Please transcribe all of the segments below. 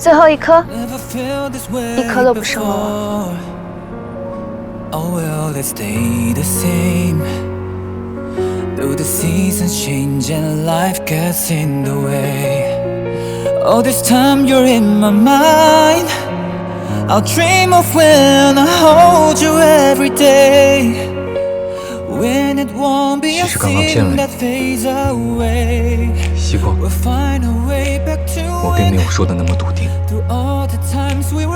最后一颗，一颗都不剩了我。Oh well, let's stay the same. Though the seasons change and life gets in the way. All this time you're in my mind. I'll dream of when I hold you every day. When it won't be a thing that fades away. 西光，我并没有说的那么笃定。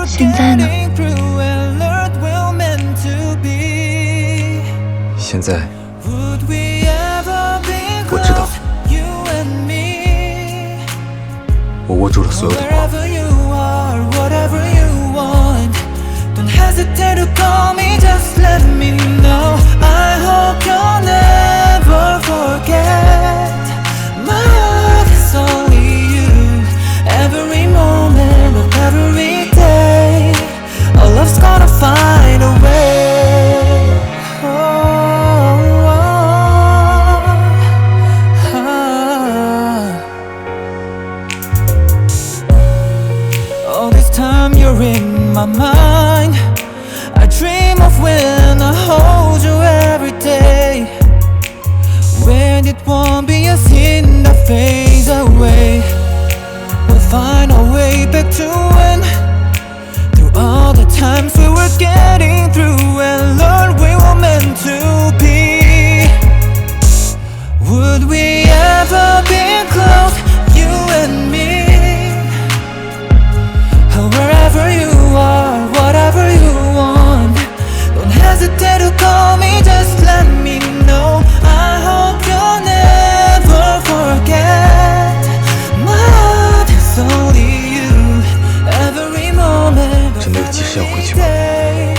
现在呢？现在，我知道，我握住了所有的光。Don't hesitate to call me, just let me know. I hope you'll never forget. My heart is only you. Every moment of every day, our love's gonna find a way. All this time you're in my mind. I dream of when I hold you every day. When it won't be a sin that fades away. We'll find our way back to when. Through all the times we were getting through and learned we were meant to be. Would we ever be close, you and me? Wherever you are, whatever you want, don't hesitate to call me, just let me know. I hope you'll never forget. My heart is only you. Every moment of every day,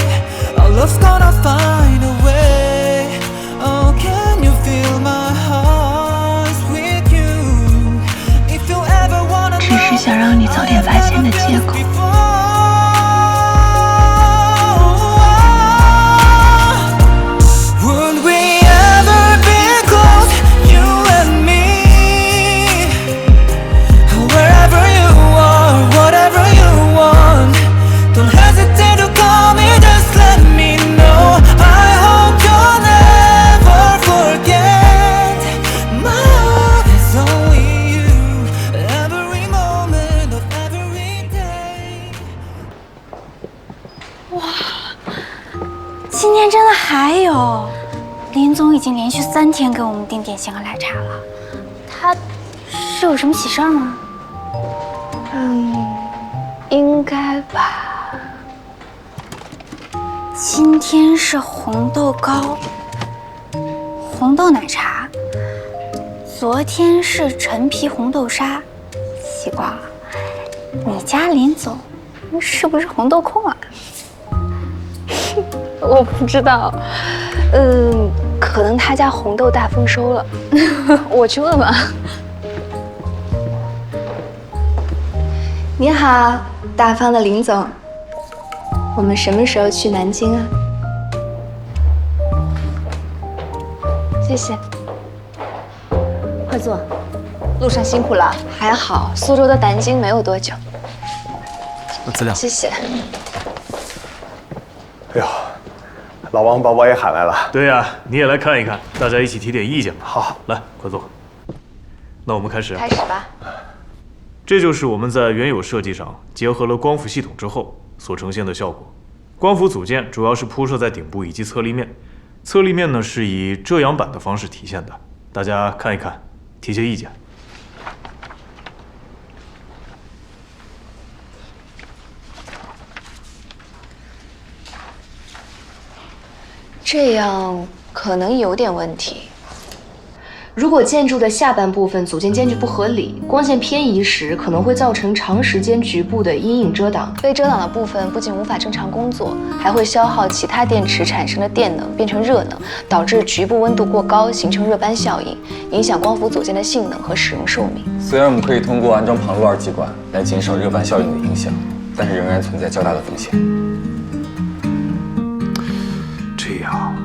our love's gonna find a way. Oh, can you feel my heart's with you? If you ever wanna know, 只是想让你早点发现的借口。今天真的还有，林总已经连续3天给我们订点心和奶茶了，他是有什么喜事儿吗？应该吧。今天是红豆糕、红豆奶茶，昨天是陈皮红豆沙。西瓜，你家林总是不是红豆控啊？我不知道，可能他家红豆大丰收了，我去问问。你好，大方的林总，我们什么时候去南京啊？谢谢。快坐，路上辛苦了。还好，苏州到南京没有多久。资料。谢谢。哎呦。老王把我也喊来了。对呀，你也来看一看，大家一起提点意见吧。好，来，快坐。那我们开始。开始吧。这就是我们在原有设计上结合了光伏系统之后所呈现的效果。光伏组件主要是铺设在顶部以及侧立面，侧立面呢是以遮阳板的方式体现的。大家看一看，提些意见。这样可能有点问题。如果建筑的下半部分组件间距不合理，光线偏移时，可能会造成长时间局部的阴影遮挡。被遮挡的部分不仅无法正常工作，还会消耗其他电池产生的电能变成热能，导致局部温度过高，形成热斑效应，影响光伏组件的性能和使用寿命。虽然我们可以通过安装旁路二极管来减少热斑效应的影响，但是仍然存在较大的风险。这样，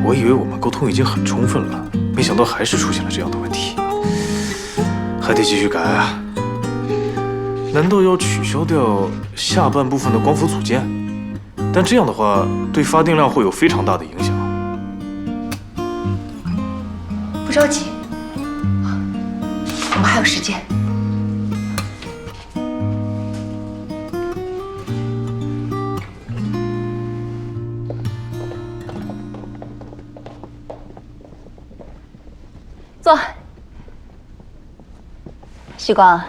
我以为我们沟通已经很充分了，没想到还是出现了这样的问题，还得继续改啊。难道要取消掉下半部分的光伏组件？但这样的话，对发电量会有非常大的影响。不着急，我们还有时间。坐。旭光，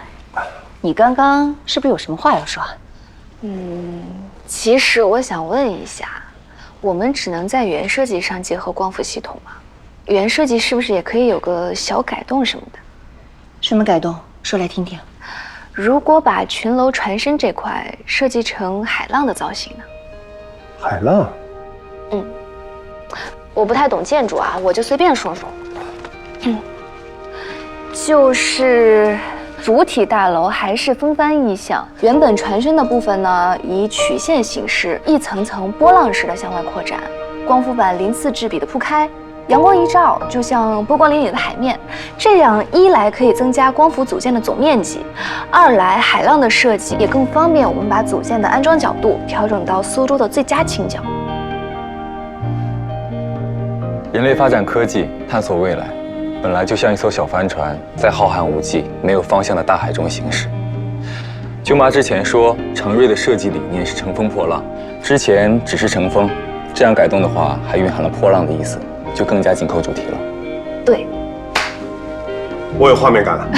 你刚刚是不是有什么话要说？其实我想问一下，我们只能在原设计上结合光伏系统吗？原设计是不是也可以有个小改动什么的？什么改动？说来听听。如果把群楼船身这块设计成海浪的造型呢？海浪？我不太懂建筑啊，我就随便说说。就是主体大楼还是风帆意象，原本船身的部分呢，以曲线形式一层层波浪式的向外扩展，光伏板鳞次栉比的铺开，阳光一照就像波光粼粼的海面。这样一来可以增加光伏组件的总面积，二来海浪的设计也更方便我们把组件的安装角度调整到苏州的最佳倾角。人类发展科技，探索未来，本来就像一艘小帆船，在浩瀚无际、没有方向的大海中行驶。舅妈之前说，程瑞的设计理念是乘风破浪，之前只是乘风，这样改动的话，还蕴含了破浪的意思，就更加紧扣主题了。对，我有画面感了。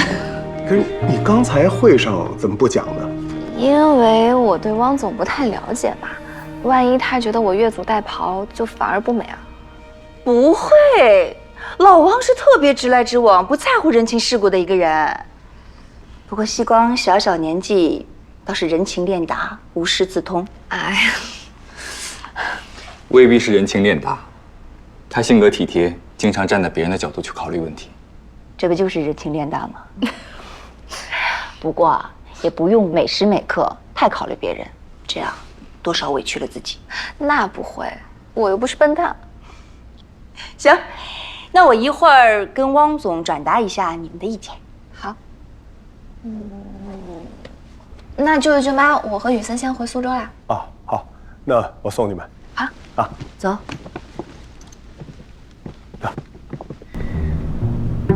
可是你刚才会上怎么不讲呢？因为我对汪总不太了解吧，万一他觉得我越俎代庖，就反而不美了。不会，老王是特别直来直往、不在乎人情世故的一个人。不过西光小小年纪，倒是人情练达，无师自通。哎呀，未必是人情练达，他性格体贴，经常站在别人的角度去考虑问题。这不就是人情练达吗？不过也不用每时每刻太考虑别人，这样多少委屈了自己。那不会，我又不是笨蛋。行，那我一会儿跟汪总转达一下你们的意见。好，那舅妈，我和雨森先回苏州啦。啊，好，那我送你们。好，走。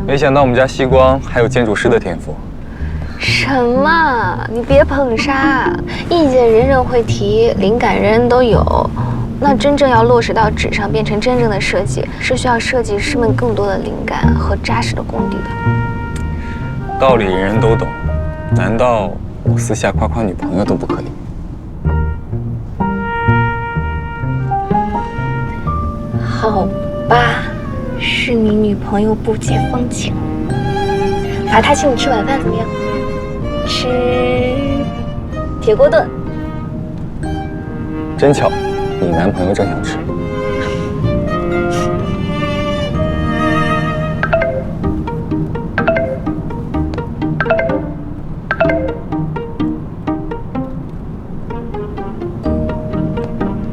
没想到我们家西光还有建筑师的天赋。什么？你别捧杀，意见人人会提，灵感人人都有。那真正要落实到纸上，变成真正的设计，是需要设计师们更多的灵感和扎实的功底的。道理人人都懂，难道我私下夸夸女朋友都不可以？好吧，是你女朋友不解风情，罚她请你吃晚饭怎么样？吃铁锅炖。真巧，你男朋友正想吃。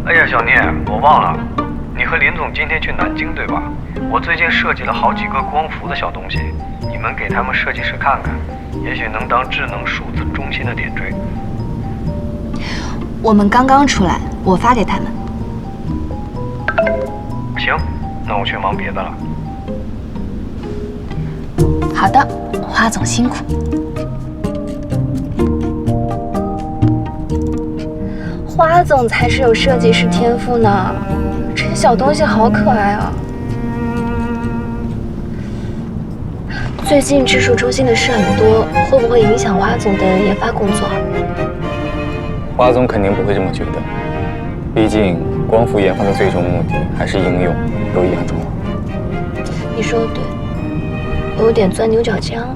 哎呀，小聂，我忘了，你和林总今天去南京对吧？我最近设计了好几个光伏的小东西，你们给他们设计师看看，也许能当智能数字中心的点缀。我们刚刚出来，我发给他们。行，那我去忙别的了。好的，花总辛苦。花总才是有设计师天赋呢，这些小东西好可爱啊！最近技术中心的事很多，会不会影响花总的研发工作？花总肯定不会这么觉得，毕竟光伏研发的最终目的还是应用，都一样重要。你说的对，我有点钻牛角尖了。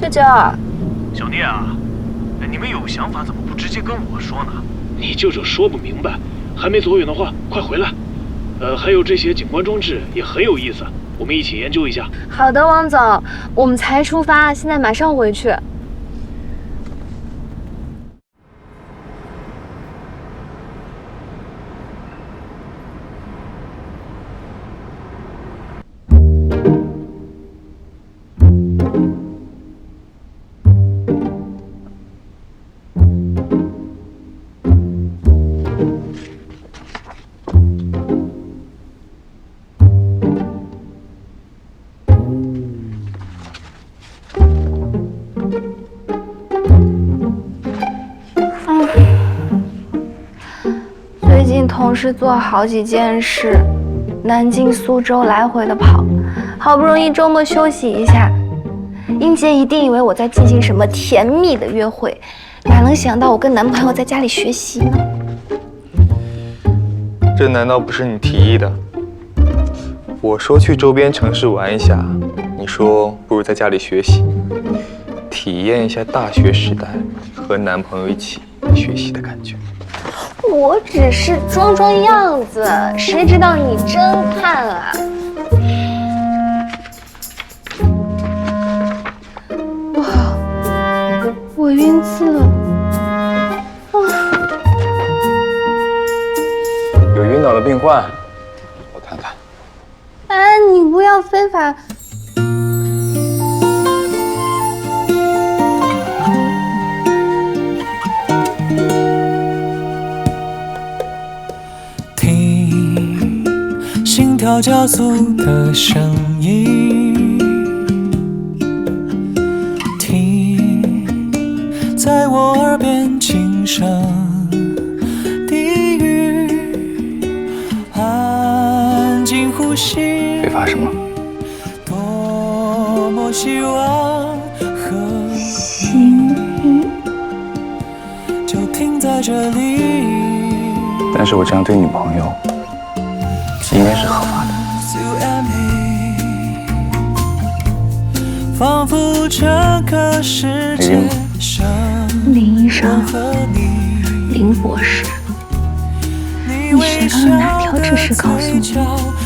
舅舅，小聂啊，你们有想法怎么不直接跟我说呢？你舅舅说不明白，还没走远的话，快回来。还有这些景观装置也很有意思，我们一起研究一下。好的，汪总，我们才出发，现在马上回去。同时做好几件事，南京、苏州来回的跑，好不容易周末休息一下，英杰一定以为我在进行什么甜蜜的约会，哪能想到我跟男朋友在家里学习呢？这难道不是你提议的？我说去周边城市玩一下，你说不如在家里学习，体验一下大学时代和男朋友一起学习的感觉。我只是装装样子，谁知道你真看啊？不好，我晕字了。有晕倒的病患，我看看。哎，你不要非法。听心跳加速的声音，听在我耳边轻声低语，安静呼吸。非法什么？多么希望和行，就停在这里。但是我这样对女朋友应该是合法的。仿佛这个世界上林医生，林博士，你学到了哪条知识告诉我，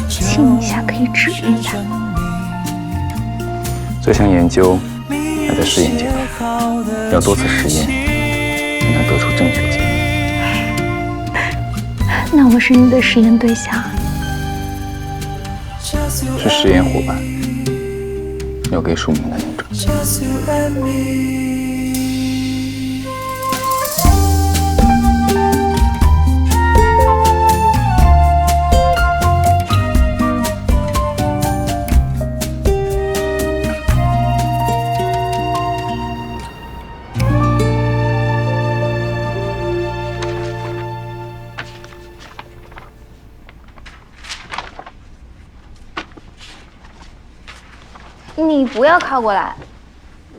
亲一下可以治愈他？这项研究还在试验阶段，要多次实验才能得出正确结论。那我是你的实验对象，是实验伙伴，要给署名的那种。你不要靠过来。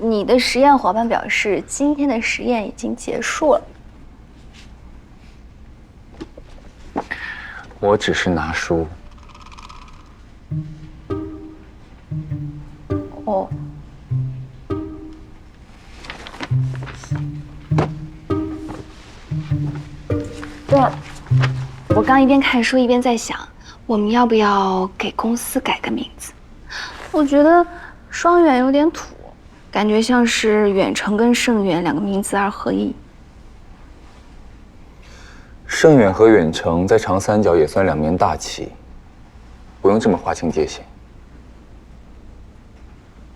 你的实验伙伴表示，今天的实验已经结束了。我只是拿书。哦。对了，我刚一边看书一边在想，我们要不要给公司改个名字？我觉得双远有点土，感觉像是远程跟盛远两个名字二合一。盛远和远程在长三角也算两面大旗，不用这么划清界限。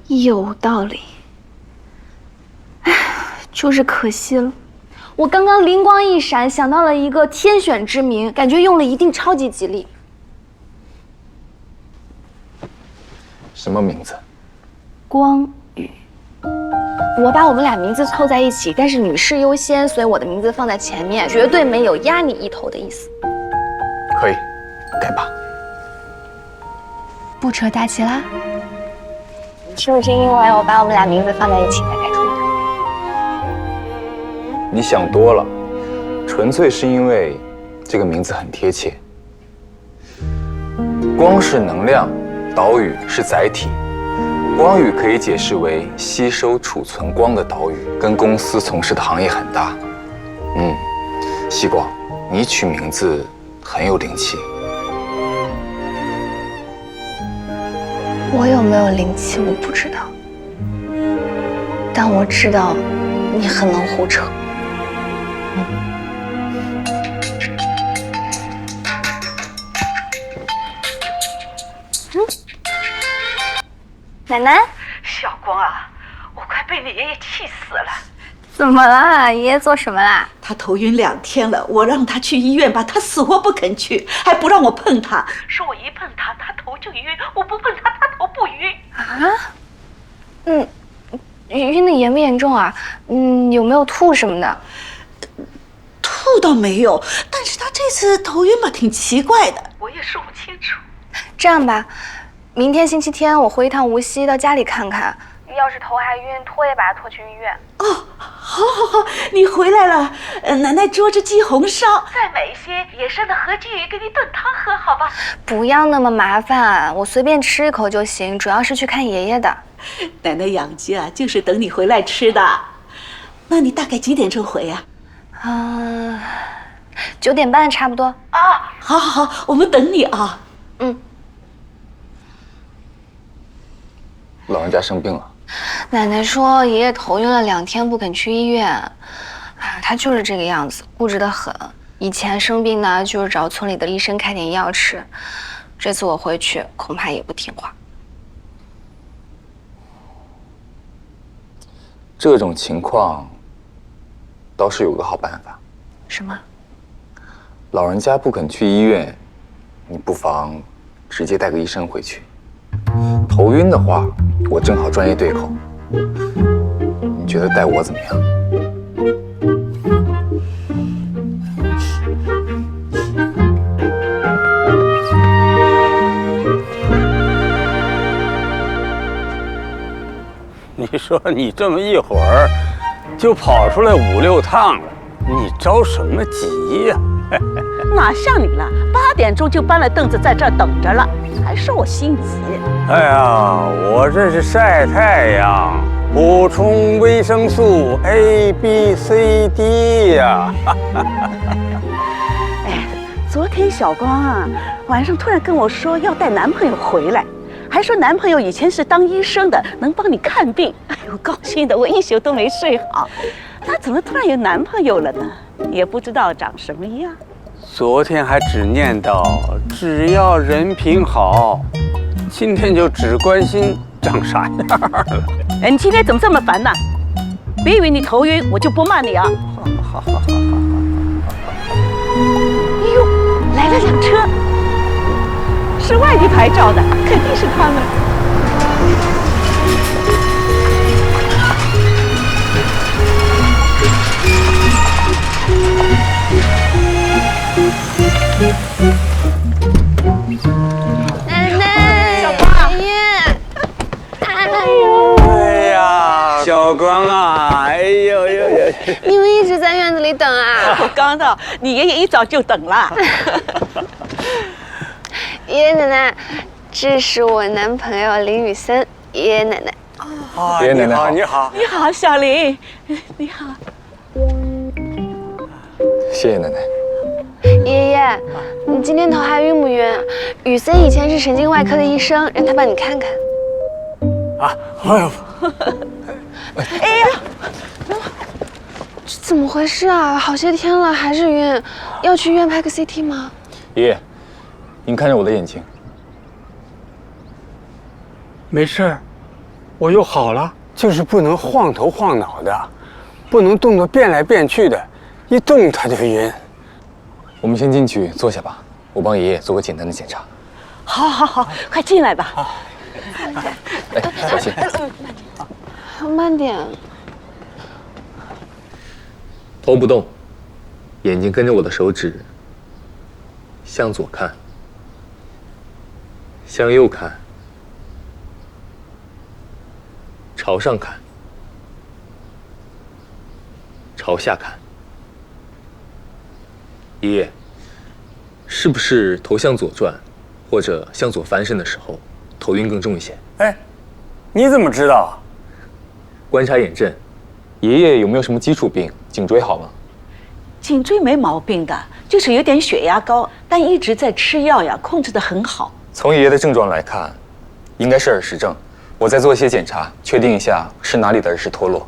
有道理。唉，就是可惜了。我刚刚灵光一闪，想到了一个天选之名，感觉用了一定超级吉利。什么名字？光宇。我把我们俩名字凑在一起，但是女士优先，所以我的名字放在前面，绝对没有压你一头的意思。可以，改吧。不扯大旗啦？是不是因为我把我们俩名字放在一起才改出的？你想多了，纯粹是因为这个名字很贴切。光是能量，岛屿是载体。光宇可以解释为吸收储存光的岛屿，跟公司从事的行业很大。西光，你取名字很有灵气。我有没有灵气我不知道，但我知道你很能胡扯。奶奶，小光啊，我快被你爷爷气死了！怎么了？爷爷做什么啦？他头晕2天了，我让他去医院吧，他死活不肯去，还不让我碰他，说我一碰他，他头就晕；我不碰他，他头不晕。啊？晕的严不严重啊？有没有吐什么的？吐倒没有，但是他这次头晕吧，挺奇怪的，我也说不清楚。这样吧，明天星期天我回一趟无锡，到家里看看。要是头还晕，拖也把他拖去医院。哦，好，你回来了，奶奶捉着鸡红烧，再买一些野生的河鲫鱼给你炖汤喝，好吧？不要那么麻烦，我随便吃一口就行，主要是去看爷爷的。奶奶养鸡啊，就是等你回来吃的。那你大概几点钟回呀？9点半差不多。啊，好，我们等你啊。老人家生病了。奶奶说爷爷头晕了2天，不肯去医院。他就是这个样子，固执得很。以前生病呢，就是找村里的医生开点药吃。这次我回去，恐怕也不听话。这种情况，倒是有个好办法。什么？老人家不肯去医院，你不妨直接带个医生回去。头晕的话，我正好专业对口。你觉得带我怎么样？你说你这么一会儿就跑出来5、6趟了，你着什么急呀？哪像你了，8点钟就搬了凳子在这儿等着了，还说我心急。哎呀，我这是晒太阳，补充维生素 A、B、C、D 呀。哎，昨天小光啊，晚上突然跟我说要带男朋友回来，还说男朋友以前是当医生的，能帮你看病。哎呦，高兴的我一宿都没睡好。她怎么突然有男朋友了呢？也不知道长什么样。昨天还只念叨只要人品好，今天就只关心长啥样了。哎，你今天怎么这么烦呢？别以为你头晕我就不骂你啊！好。哎呦，来了辆车，是外地牌照的，肯定是他们。奶奶，小光，爷爷，哎呀，小光啊，哎呦，你们一直在院子里等啊？我刚到，你爷爷一早就等了。爷爷奶奶，这是我男朋友林宇森。爷爷奶奶，爷爷奶奶好，你好，你好，小林，你好。谢谢奶奶。爷爷，你今天头还晕不晕？宇森以前是神经外科的医生，让他帮你看看。啊，哎呦，哎呀，这怎么回事啊？好些天了还是晕，要去医院拍个 CT 吗？爷爷，您看着我的眼睛。没事儿，我又好了，就是不能晃头晃脑的，不能动作变来变去的，一动他就晕。我们先进去坐下吧，我帮爷爷做个简单的检查。好，快进来吧。哎，小心。慢点。头不动，眼睛跟着我的手指，向左看，向右看，朝上看，朝下看。爷爷，是不是头向左转，或者向左翻身的时候，头晕更重一些？哎，你怎么知道？观察眼症。爷爷有没有什么基础病？颈椎好吗？颈椎没毛病的，就是有点血压高，但一直在吃药呀，控制得很好。从爷爷的症状来看，应该是耳石症。我再做一些检查，确定一下是哪里的耳石脱落。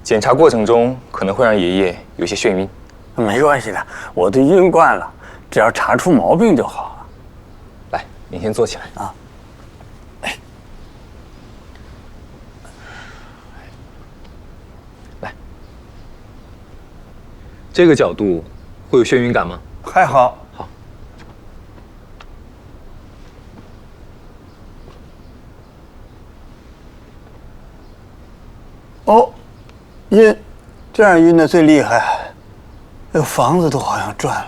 检查过程中可能会让爷爷有些眩晕。没关系的，我都晕惯了，只要查出毛病就好了。来，您先坐起来啊。来，这个角度会有眩晕感吗？还好。好。哦，晕，这样晕的最厉害。那房子都好像转了。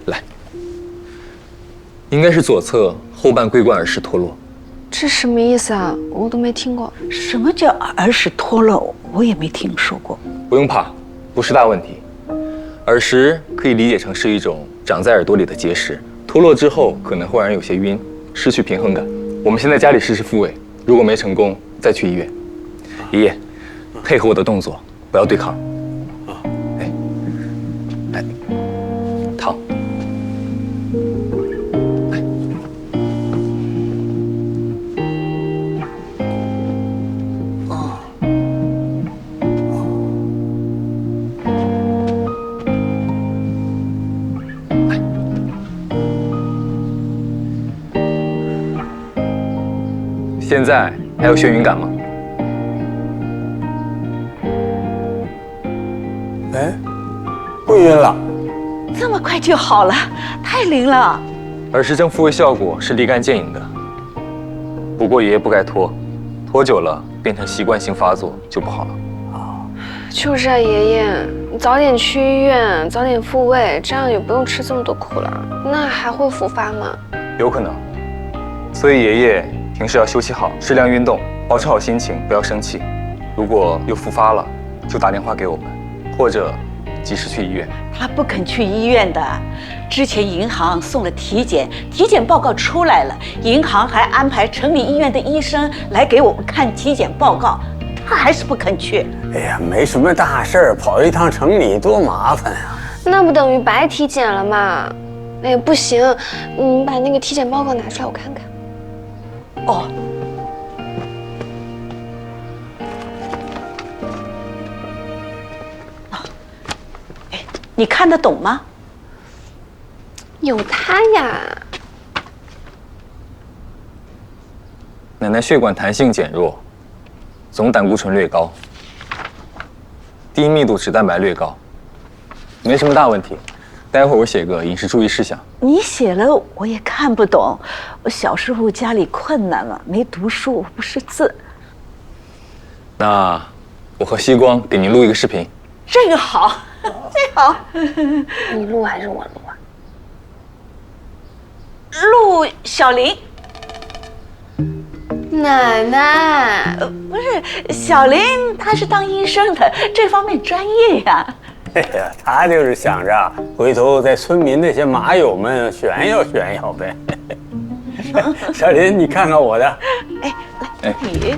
来，应该是左侧后半桂冠耳石脱落。这什么意思啊？我都没听过。什么叫耳石脱落？我也没听说过。不用怕，不是大问题。耳石可以理解成是一种长在耳朵里的结石，脱落之后可能会让人有些晕，失去平衡感。我们先在家里试试复位，如果没成功，再去医院。爷爷，配合我的动作，不要对抗。哎，躺。现在还有眩晕感吗？哎，不晕了。这么快就好了，太灵了。耳石症复位效果是立竿见影的，不过爷爷不该拖，拖久了变成习惯性发作就不好了。就是啊，爷爷，你早点去医院，早点复位，这样也不用吃这么多苦了。那还会复发吗？有可能，所以爷爷平时要休息好，适量运动，保持好心情，不要生气。如果又复发了，就打电话给我们，或者及时去医院。他不肯去医院的，之前银行送了体检，体检报告出来了，银行还安排城里医院的医生来给我们看体检报告，他还是不肯去。哎呀，没什么大事儿，跑一趟城里多麻烦啊！那不等于白体检了吗？哎，不行，你把那个体检报告拿出来，我看看。哦，哎，你看得懂吗？有它呀。奶奶血管弹性减弱，总胆固醇略高，低密度脂蛋白略高，没什么大问题。待会儿我写个饮食注意事项。你写了我也看不懂，我小时候家里困难嘛，没读书，不识字。那我和希光给您录一个视频。这个好，这个好。你录还是我录啊？录小林。奶奶，不是小林，他是当医生的，这方面专业呀。哎呀，他就是想着回头在村民那些马友们炫耀炫耀呗。小林，你看看我的。哎，来，你。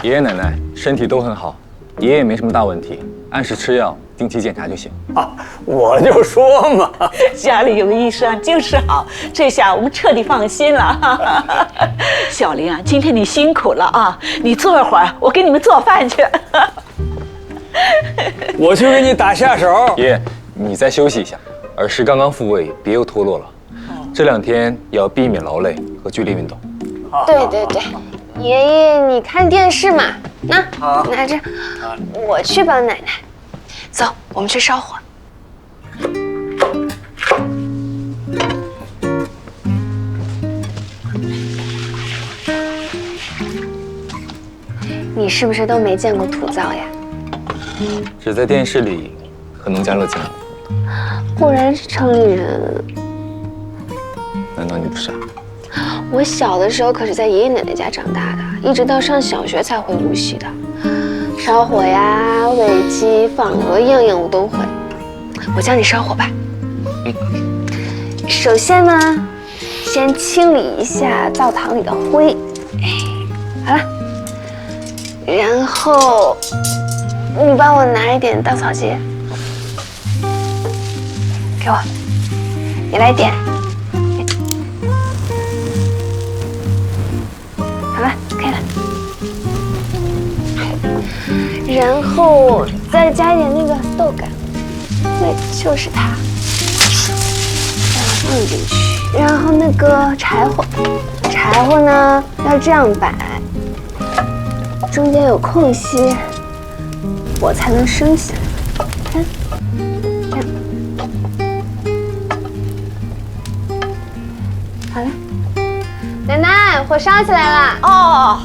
爷爷奶奶身体都很好，爷爷没什么大问题，按时吃药，定期检查就行。啊，我就说嘛，家里有个医生就是好，这下我们彻底放心了。小林啊，今天你辛苦了啊，你坐一会儿，我给你们做饭去。我去给你打下手。爷爷，你再休息一下，耳石刚刚复位，别又脱落了。这2天也要避免劳累和剧烈运动。对对对，爷爷你看电视嘛，拿着，我去帮奶奶。走，我们去烧火。你是不是都没见过土灶呀？只在电视里和农家乐见过。果然是城里人。难道你不是啊？我小的时候可是在爷爷奶奶家长大的，一直到上小学才会入戏的。烧火呀、喂鸡、放鹅，样样我都会。我教你烧火吧。首先呢，先清理一下灶堂里的灰。好了。然后，你帮我拿一点稻草结，给我，你来点。好了，可以了。然后再加一点那个豆干，对，就是它，放进去。然后那个柴火呢要这样摆。中间有空隙，火才能升起来。看，这样，好了。奶奶，火烧起来了。哦。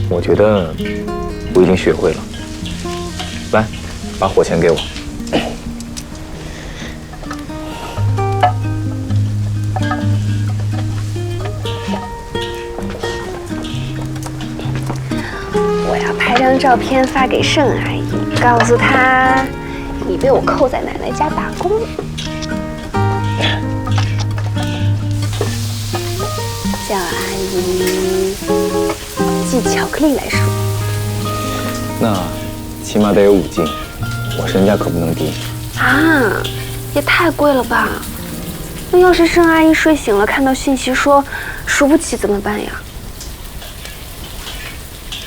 我觉得我已经学会了。来，把火钳给我。我要拍张照片发给盛阿姨，告诉她你被我扣在奶奶家打工。叫阿姨寄巧克力来说。那起码得有5斤，我身价可不能低。啊，也太贵了吧？那要是盛阿姨睡醒了看到信息说输不起怎么办呀？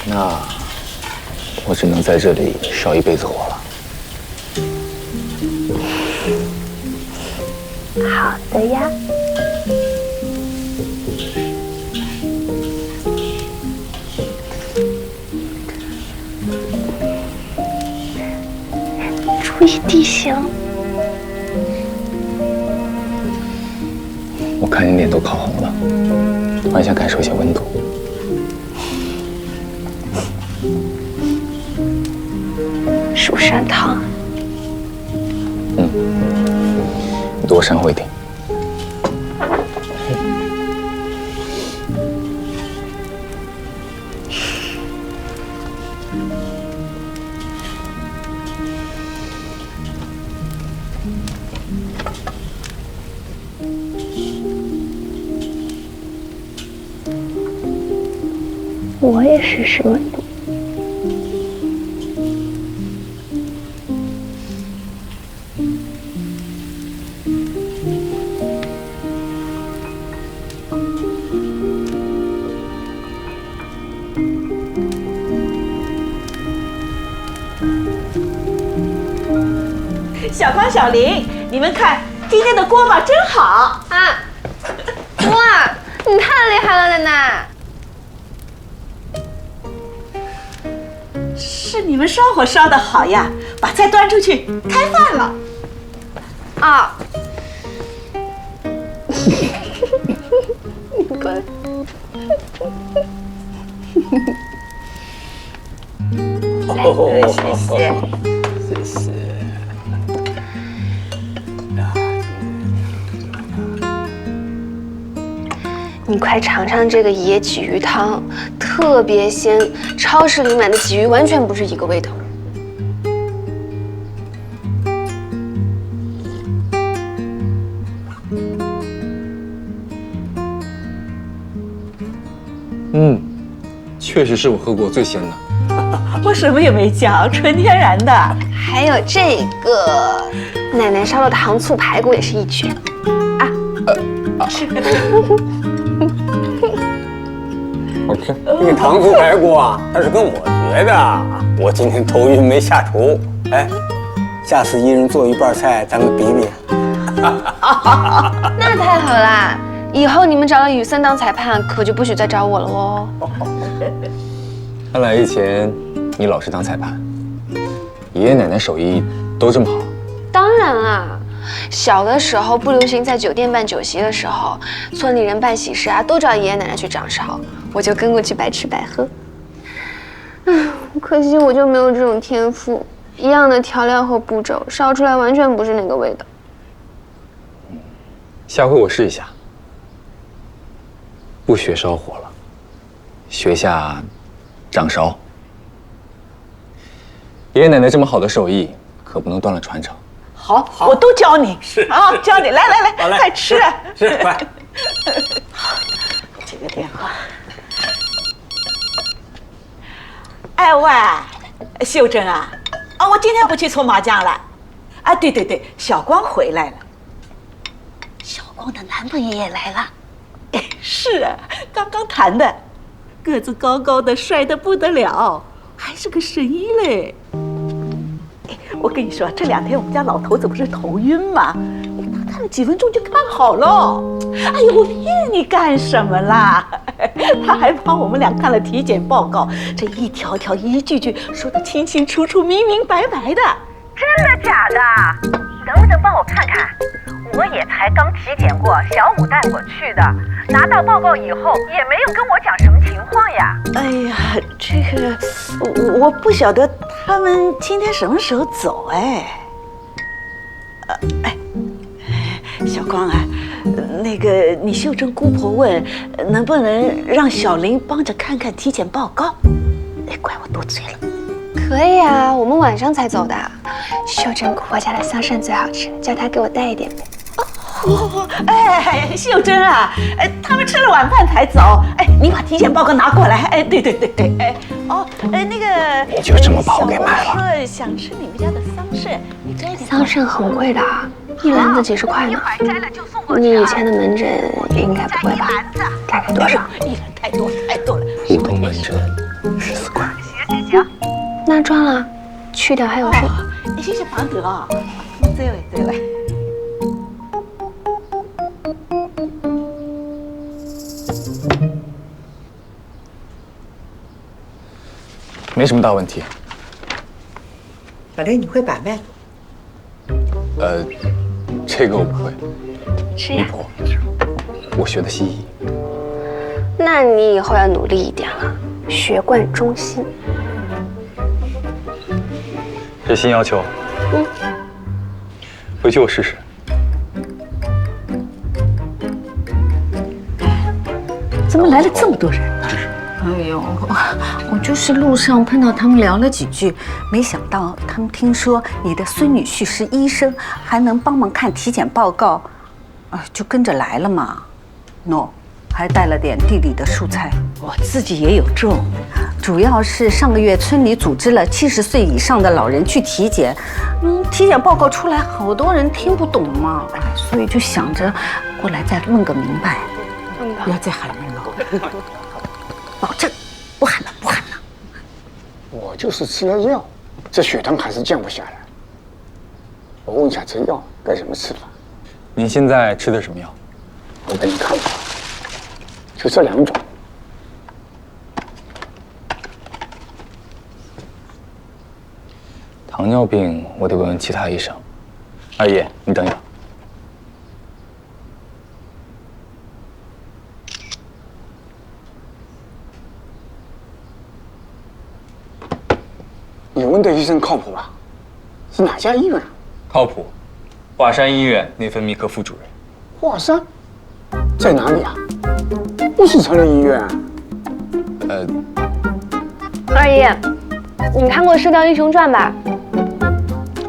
那我只能在这里烧一辈子火了。好的呀。注意地形。我看你脸都烤红了，我还想感受一下温度。蜀山汤。你多煽乎一点。我也试试温度。小光、小林，你们看今天的锅巴真好啊！哇，你太厉害了，奶奶！是你们烧火烧得好呀，把菜端出去开饭了。啊！你乖。哦，谢谢。谢谢。你快尝尝这个野鲫鱼汤，特别鲜，超市里买的鲫鱼完全不是一个味道。确实是我喝过最鲜的。我什么也没加，纯天然的。还有这个，奶奶烧的糖醋排骨也是一绝。是。好吃。这个糖醋排骨啊，它是跟我学的。我今天头晕没下厨，哎，下次一人做一半菜，咱们比比。那太好啦！以后你们找了雨森当裁判，可就不许再找我了哦。看来以前你老是当裁判，爷爷奶奶手艺都这么好。当然啦，小的时候不流行在酒店办酒席的时候，村里人办喜事啊，都找爷爷奶奶去掌勺，我就跟过去白吃白喝。可惜我就没有这种天赋，一样的调料和步骤，烧出来完全不是那个味道。下回我试一下，不学烧火了，学下掌勺。爷爷奶奶这么好的手艺，可不能断了传承。好，我都教你。是啊，教你。来，快吃。是，快。接个电话。哎喂，秀珍啊，我今天不去搓麻将了。啊，对，小光回来了。小光的男朋友也来了。是啊，刚刚谈的，个子高高的，帅得不得了，还是个神医嘞。我跟你说，这2天我们家老头子不是头晕吗？他看了几分钟就看好了。哎呦，我骗你干什么啦？他还帮我们俩看了体检报告，这一条条一句句说得清清楚楚、明明白白的。真的假的？能不能帮我看看？我也才刚体检过，小五带我去的，拿到报告以后也没有跟我讲什么情况呀。哎呀，这个我不晓得他们今天什么时候走哎。小光啊，那个你秀珍姑婆问，能不能让小林帮着看看体检报告？哎，怪我多嘴了。可以啊，我们晚上才走的。秀珍姑婆家的桑葚最好吃，叫她给我带一点呗。哎，秀珍啊，他们吃了晚饭才走。哎，你把体检报告拿过来。哎，对，哎，那个，你就这么把我给卖了？说想吃你们家的桑葚，你摘点。桑葚很贵的，一篮子几十块呢。你以前的门诊应该不贵吧？大概多少？一篮太多了。普通门诊14块。行，那赚了，去掉还有剩。谢谢庞德啊，对了。没什么大问题。小林，你会摆卖？这个我不会。是呀。我学的西医。那你以后要努力一点了，学贯中西。是新要求。回去我试试。怎么来了这么多人？哎呦，我就是路上碰到他们聊了几句，没想到他们听说你的孙女婿是医生，还能帮忙看体检报告，就跟着来了嘛。还带了点地里的蔬菜。我自己也有种，主要是上个月村里组织了70岁以上的老人去体检，体检报告出来，好多人听不懂嘛，所以就想着过来再问个明白。不要再喊人了。保证不喊了。我就是吃了药，这血糖还是降不下来。我问一下，这药该怎么吃法？您现在吃的什么药？我给你看看，就这2种。糖尿病我得问问其他医生。二爷，你等一等。你问的医生靠谱吧？是哪家医院？靠谱，华山医院内分泌科副主任。华山在哪里啊？不是成人医院。二爷，你看过《射雕英雄传》吧？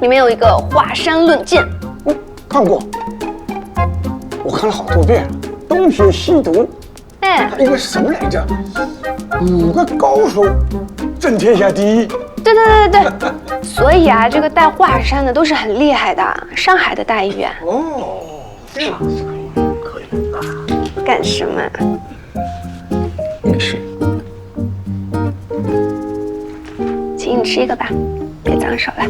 里面有一个华山论剑。看过，我看了好多遍了，东邪西毒。哎，那个是什么来着？5个高手争天下第一。对，所以啊，这个带华山的都是很厉害的，上海的大医院。这样可以吧？干什么？没事。请你吃一个吧，别脏手了。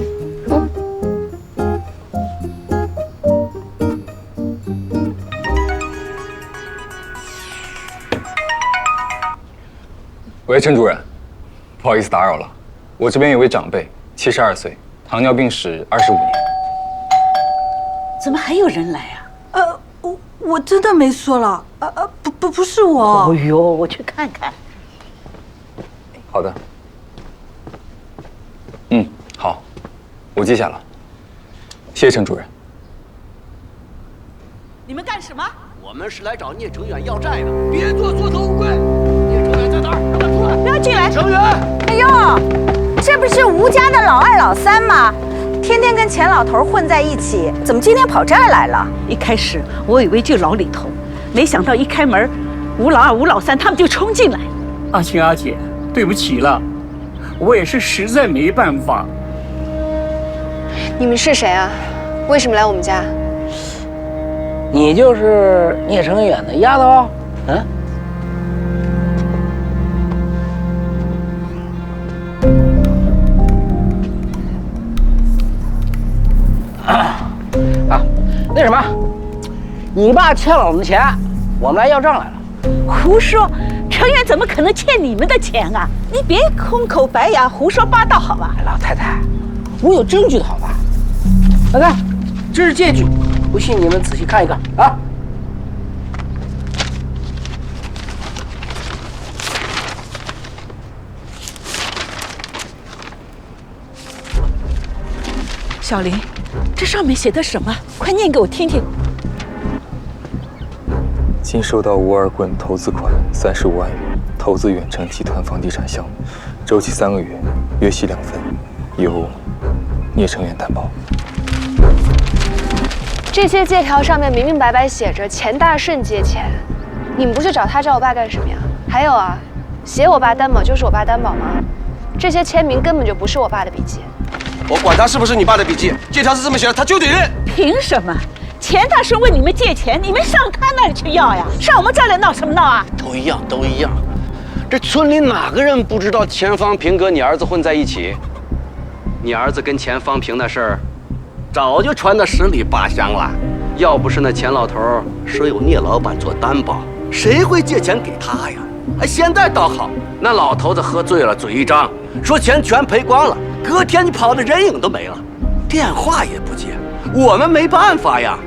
喂，陈主任，不好意思打扰了。我这边有位长辈，72岁，糖尿病史25年。怎么还有人来啊？我真的没说了，不是我。哎呦，我去看看。好的。好，我记下了。谢谢陈主任。你们干什么？我们是来找聂成远要债的，别做缩头乌龟。聂成远在哪儿？让他出来！不要进来！成远，哎呦，这不是吴家的老二老三吗？天天跟钱老头混在一起，怎么今天跑这儿来了？一开始我以为就老李头，没想到一开门，吴老二、吴老三他们就冲进来。阿青阿姐，对不起了，我也是实在没办法。你们是谁啊？为什么来我们家？你就是聂成远的丫头？那什么，你爸欠了我们钱，我们来要账来了。胡说，程远怎么可能欠你们的钱啊？你别空口白牙，胡说八道，好吧？老太太，我有证据的好吧？来看，这是借据，不信你们仔细看一看啊。小林，这上面写的什么？快念给我听听。今收到吴二棍投资款35万元，投资远程集团房地产项目，周期3个月，月息2分，由聂成远担保。这些借条上面明明白白写着钱大顺借钱，你们不去找他找我爸干什么呀？还有啊，写我爸担保就是我爸担保吗？这些签名根本就不是我爸的笔迹。我管他是不是你爸的笔记，借条是这么写的，他就得认。凭什么？钱大顺问你们借钱，你们上他那里去要呀？上我们这儿来闹什么闹啊？都一样，都一样。这村里哪个人不知道钱方平跟你儿子混在一起？你儿子跟钱方平的事儿，早就传得十里八乡了。要不是那钱老头说有聂老板做担保，谁会借钱给他呀？现在倒好，那老头子喝醉了，嘴一张，说钱全赔光了，隔天你跑的人影都没了，电话也不接，我们没办法呀，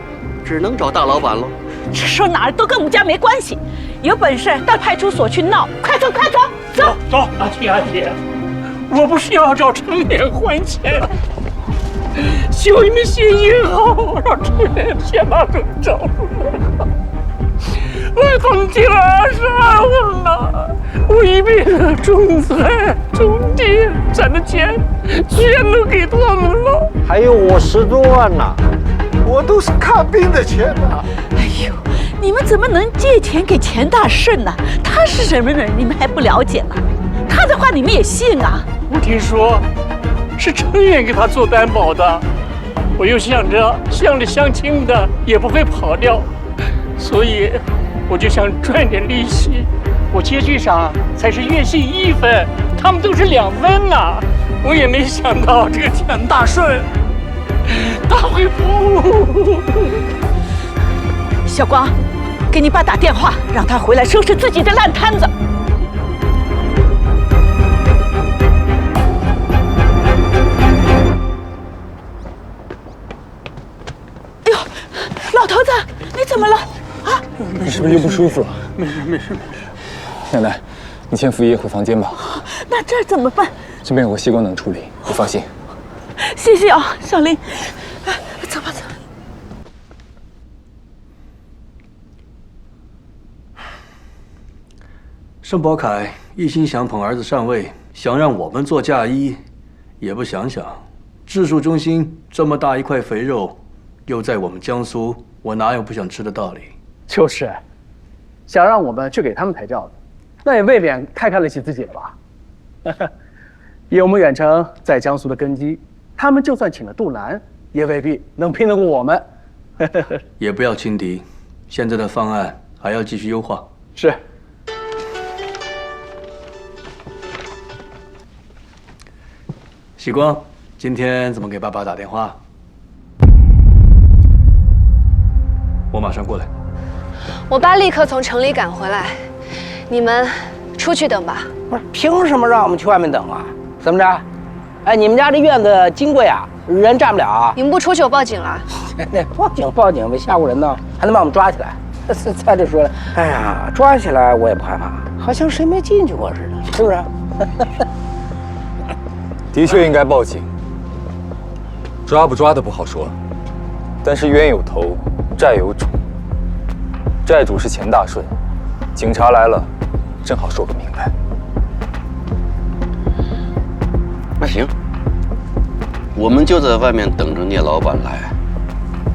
只能找大老板喽。这说哪儿都跟我们家没关系，有本事到派出所去闹！快走，快走，走走！阿姐，我不是要找程远还钱，求你们协议好，让程远先把证找出来。我总借了22万了，我一辈子种菜种地攒的钱，全都给他们了，还有50多万呢，我都是看病的钱呢。哎呦，你们怎么能借钱给钱大顺呢？他是什么人，你们还不了解吗？他的话你们也信啊？我听说是程远给他做担保的，我又想着乡里乡亲的也不会跑掉，所以我就想赚点利息。我接据上才是月息1分，他们都是2分呐。我也没想到这个钱大顺他会不。小光，给你爸打电话，让他回来收拾自己的烂摊子。哎呦，老头子，你怎么了？啊？你是不是又不舒服了？没事。奶奶，你先扶爷爷回房间吧。那这儿怎么办？这边有个吸光能处理，你放心。谢谢啊，小林。走吧，走。盛宝凯一心想捧儿子上位，想让我们做嫁衣，也不想想，智术中心这么大一块肥肉，又在我们江苏，我哪有不想吃的道理？就是，想让我们去给他们抬轿子，那也未免太看得起自己了吧？以我们远程在江苏的根基，他们就算请了杜兰，也未必能拼得过我们。也不要轻敌，现在的方案还要继续优化。是。喜光，今天怎么给爸爸打电话？我马上过来。我爸立刻从城里赶回来，你们出去等吧。不是，凭什么让我们去外面等啊？怎么着？哎，你们家这院子金贵啊，人占不了啊。你们不出去，我报警了。那报警，没吓唬人呢，还能把我们抓起来。再者说了，哎呀，抓起来我也不害怕，好像谁没进去过似的，是不是？的确应该报警，抓不抓的不好说，但是冤有头，债有主，债主是钱大顺，警察来了，正好说个明白。那行，我们就在外面等着聂老板来，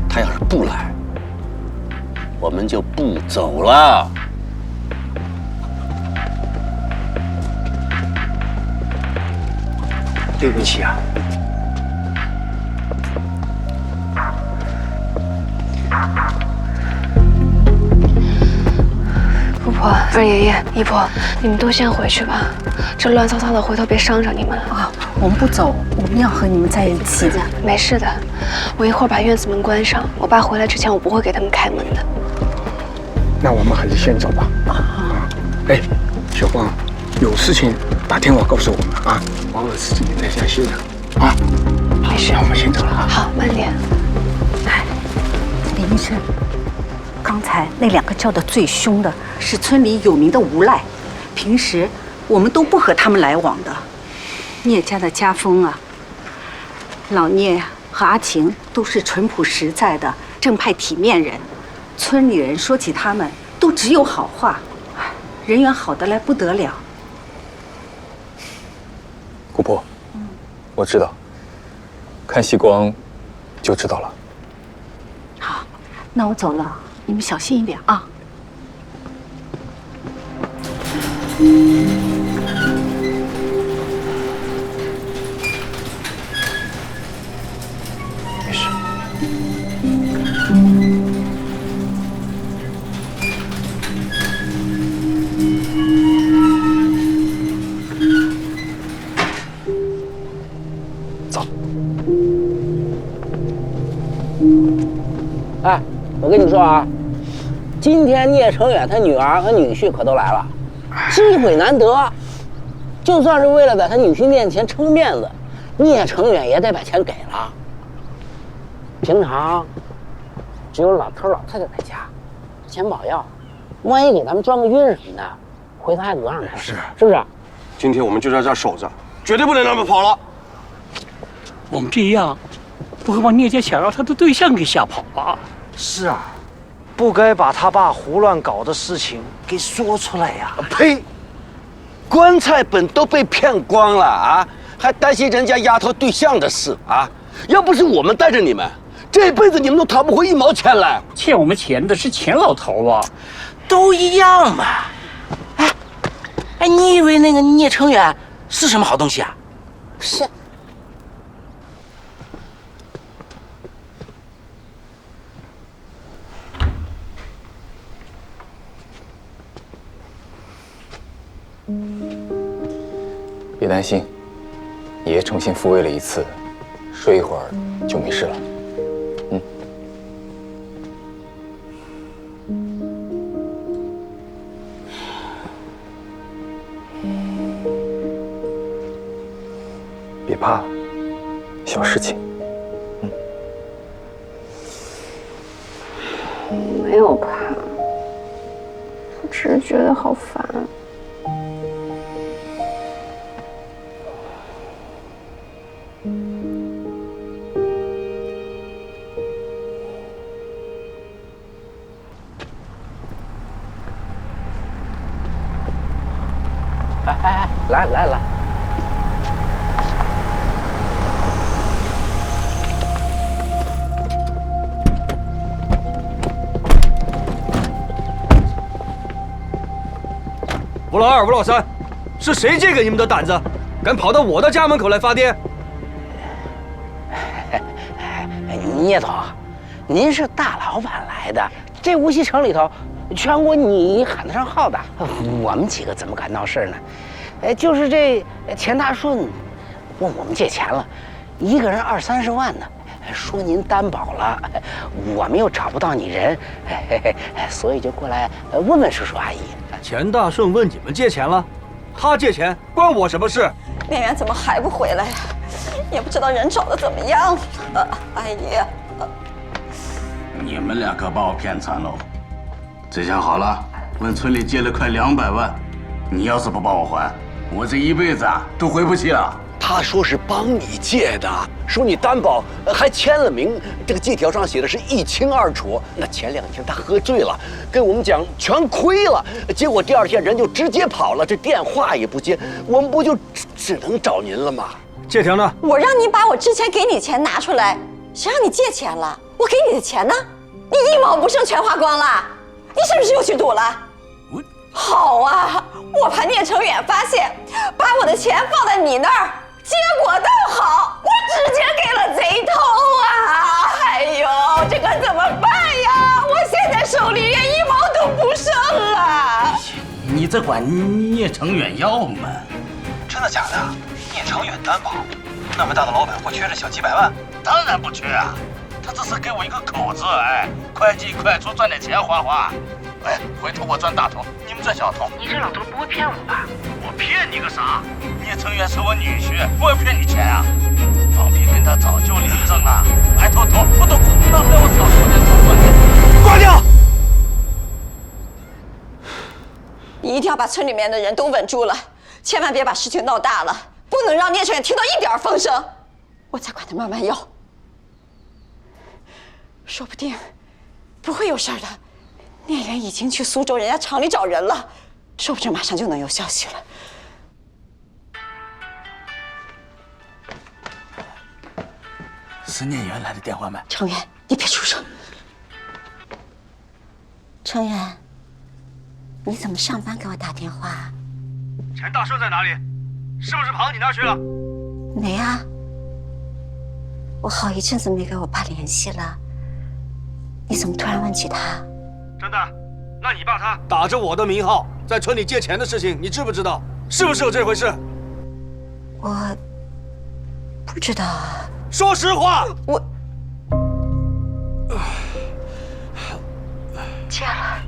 他要是不来，我们就不走了。对不起啊。姑婆、二爷爷、姨婆，你们都先回去吧，这乱糟糟的，回头别伤着你们啊！我们不走，我们要和你们在一起。没事的，我一会儿把院子门关上，我爸回来之前我不会给他们开门的。那我们还是先走吧。哎，小光，有事情打电话告诉我们啊，王老师自己在家歇着啊。没事，我们先走了啊。好，慢点。哎，林医生，刚才那2个叫的最凶的是村里有名的无赖，平时我们都不和他们来往的。聂家的家风啊，老聂和阿晴都是淳朴实在的正派体面人，村里人说起他们都只有好话，人缘好得来不得了。姑婆，我知道，看细光就知道了。好，那我走了，你们小心一点啊。没事。走。哎，我跟你说啊，今天聂成远他女儿和女婿可都来了，机会难得，就算是为了在他女婿面前撑面子，聂成远也得把钱给了。平常只有老头老太太在家，钱保要，万一给咱们装个晕什么的，回头还讹上他，是不是？今天我们就在这儿守着，绝对不能让他们跑了。我们这样，不会把聂家想要他的对象给吓跑吧？是啊，不该把他爸胡乱搞的事情给说出来呀！呸！棺材本都被骗光了啊，还担心人家丫头对象的事啊？要不是我们带着你们，这辈子你们都讨不回1毛钱来。欠我们钱的是钱老头啊，都一样嘛。哎，你以为那个聂成远是什么好东西啊？是。别担心，爷爷重新复位了一次，睡一会儿就没事了。别怕，小事情。没有怕，我只是觉得好烦。哎，来，吴老二、吴老三，是谁借给你们的胆子，敢跑到我的家门口来发癫？聂总，您是大老板来的，这无锡城里头，全国你喊得上号的，我们几个怎么敢闹事呢？就是这钱大顺问我们借钱了，一个人20-30万呢，说您担保了，我们又找不到你人，所以就过来问问叔叔阿姨。钱大顺问你们借钱了，他借钱关我什么事？面元怎么还不回来呀？也不知道人找的怎么样了。哎呀，你们俩可把我骗惨喽！这下好了，问村里借了快200万，你要是不帮我还，我这一辈子啊都回不去了。他说是帮你借的，说你担保，还签了名，这个借条上写的是一清二楚。那前2天他喝醉了，跟我们讲全亏了，结果第2天人就直接跑了，这电话也不接，我们不就只能找您了吗？借条呢？我让你把我之前给你钱拿出来，谁让你借钱了？我给你的钱呢？你1毛不剩全花光了，你是不是又去赌了？好啊，我怕聂成远发现，把我的钱放在你那儿，结果倒好，我直接给了贼头啊！哎呦，这可怎么办呀？我现在手里连1毛都不剩了。你这管聂成远要吗？真的假的？聂成远担保，那么大的老板会缺这小几百万？当然不缺啊，他只是给我一个口子，哎，快进快出赚点钱花花。哎，回头我赚大头，你们赚小头。你这老头不会骗我吧？我骗你个啥？聂成远是我女婿，我要骗你钱啊？方平跟他早就领证了。哎，头，我都苦恼不了我嫂子的手。挂掉！你一定要把村里面的人都稳住了，千万别把事情闹大了，不能让聂成远听到一点风声。我再管他慢慢要，说不定不会有事的。聂远已经去苏州人家厂里找人了，说不准马上就能有消息了。是聂远来的电话吗？成远，你别出声。成远，你怎么上班给我打电话？钱大顺在哪里？是不是跑你那儿去了？没啊，我好一阵子没跟我爸联系了。你怎么突然问起他？真的？那你爸他打着我的名号在村里借钱的事情，你知不知道？是不是有这回事？我不知道啊。说实话。我借了